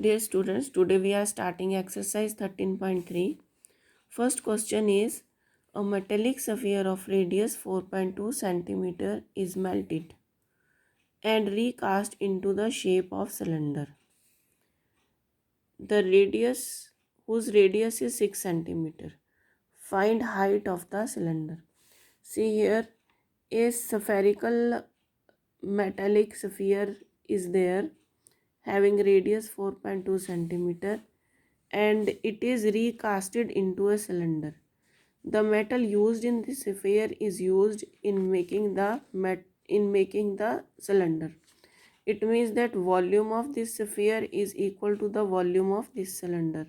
Dear students, today we are starting exercise 13.3. First question is, a metallic sphere of radius 4.2 centimeter is melted and recast into the shape of cylinder. The radius, whose radius is 6 centimeter. Find height of the cylinder. See here, a spherical metallic sphere is there having radius 4.2 centimeter and it is recasted into a cylinder. The metal used in this sphere is used in making the cylinder. It means that volume of this sphere is equal to the volume of this cylinder.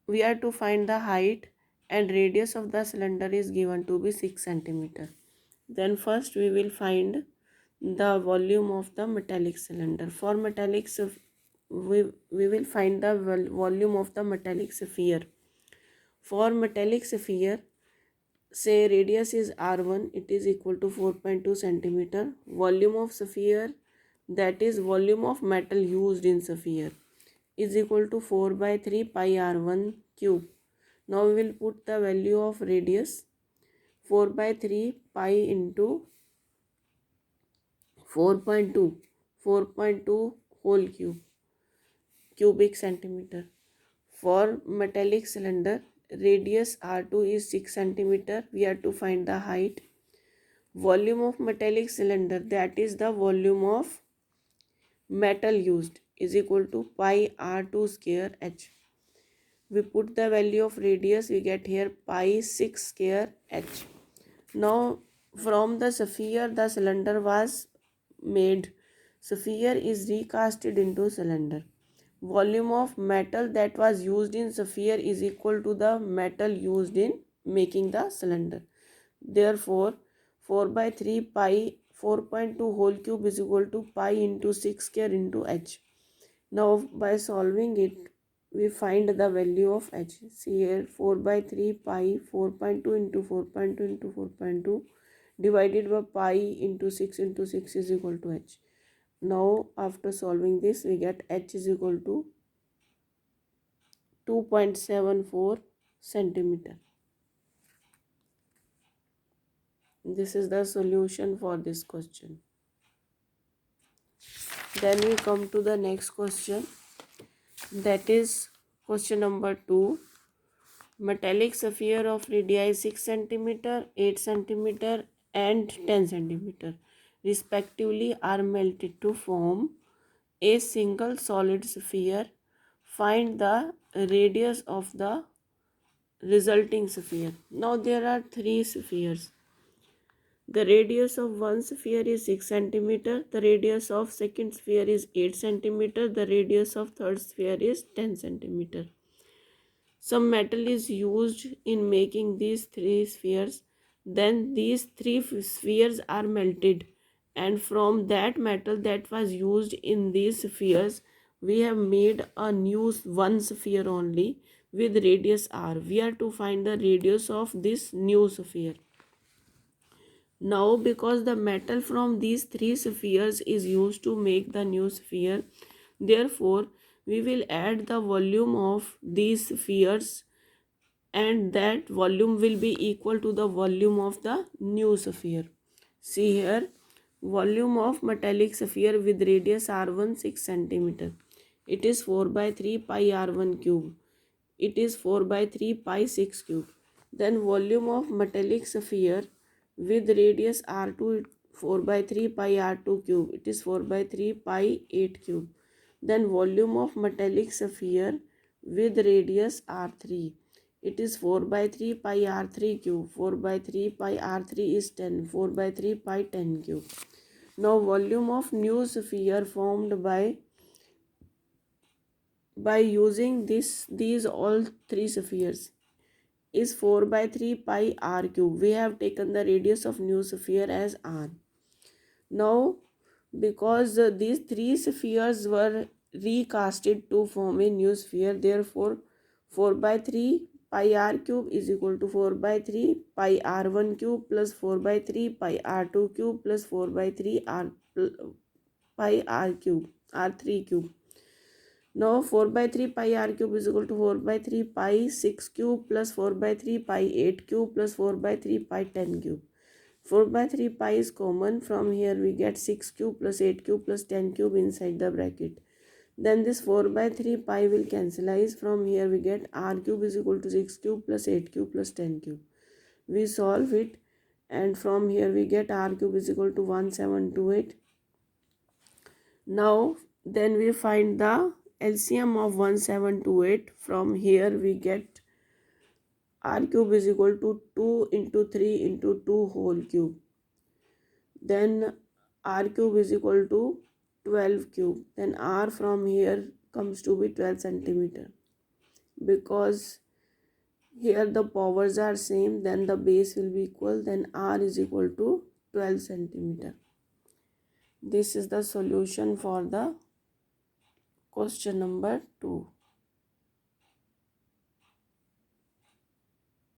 We are to find the height and radius of the cylinder is given to be 6 centimeter. Then first we will find the volume of the metallic cylinder. For metallic we will find the volume of the metallic sphere. For metallic sphere, say radius is r1, it is equal to 4.2 centimeter. Volume of sphere, that is volume of metal used in sphere, is equal to 4 by 3 pi r1 cube. Now we will put the value of radius 4 by 3 pi into 4.2, 4.2 whole cube, cubic centimeter. For metallic cylinder, radius R2 is 6 centimeter. We have to find the height. Volume of metallic cylinder, that is the volume of metal used, is equal to pi R2 square H. We put the value of radius, we get here pi 6 square H. Now from the sphere the cylinder was made. Sphere is recasted into cylinder. Volume of metal that was used in sphere is equal to the metal used in making the cylinder. Therefore, 4 by 3 pi 4.2 whole cube is equal to pi into 6 square into h. Now, by solving it, we find the value of h. See here, 4 by 3 pi 4.2 into 4.2 into 4.2 divided by pi into 6 is equal to h. Now after solving this we get h is equal to 2.74 centimeter. This is the solution for this question. Then we come to the next question, that is question number 2. Metallic sphere of radii 6 centimeter, 8 centimeter and 10 centimeter respectively are melted to form a single solid sphere. Find the radius of the resulting sphere. Now there are 3 spheres. The radius of one sphere is 6 centimeter. The radius of second sphere is 8 centimeter. The radius of third sphere is 10 centimeter. Some metal is used in making these 3 spheres. Then these 3 spheres are melted, and from that metal that was used in these spheres we have made a new one sphere only with radius r. We are to find the radius of this new sphere. Now because the metal from these 3 spheres is used to make the new sphere, therefore we will add the volume of these spheres and that volume will be equal to the volume of the new sphere. See here, volume of metallic sphere with radius r1 6 centimeter. It is 4 by 3 pi r1 cube. It is 4 by 3 pi 6 cube. Then volume of metallic sphere with radius r2 4 by 3 pi r2 cube. It is 4 by 3 pi 8 cube. Then volume of metallic sphere with radius r3. It is 4 by 3 pi r3 cube. 4 by 3 pi r3 is 10. 4 by 3 pi 10 cube. Now volume of new sphere formed by using these all 3 spheres is 4 by 3 pi r cube. We have taken the radius of new sphere as r. Now because these 3 spheres were recasted to form a new sphere, therefore 4 by 3 pi r cube is equal to 4 by 3 pi r1 cube plus 4 by 3 pi r2 cube plus 4 by 3 pi r cube r3 cube. Now 4 by 3 pi r cube is equal to 4 by 3 pi 6 cube plus 4 by 3 pi 8 cube plus 4 by 3 pi 10 cube. 4 by 3 pi is common. From here we get 6 cube plus 8 cube plus 10 cube inside the bracket. Then this 4 by 3 pi will cancelize. From here we get r cube is equal to 6 cube plus 8 cube plus 10 cube. We solve it, and from here we get r cube is equal to 1728. Now then we find the LCM of 1728. From here we get r cube is equal to 2 into 3 into 2 whole cube. Then r cube is equal to 12 cube. Then r from here comes to be 12 centimeter. Because here the powers are same, then the base will be equal. Then r is equal to 12 centimeter. This is the solution for the question number 2.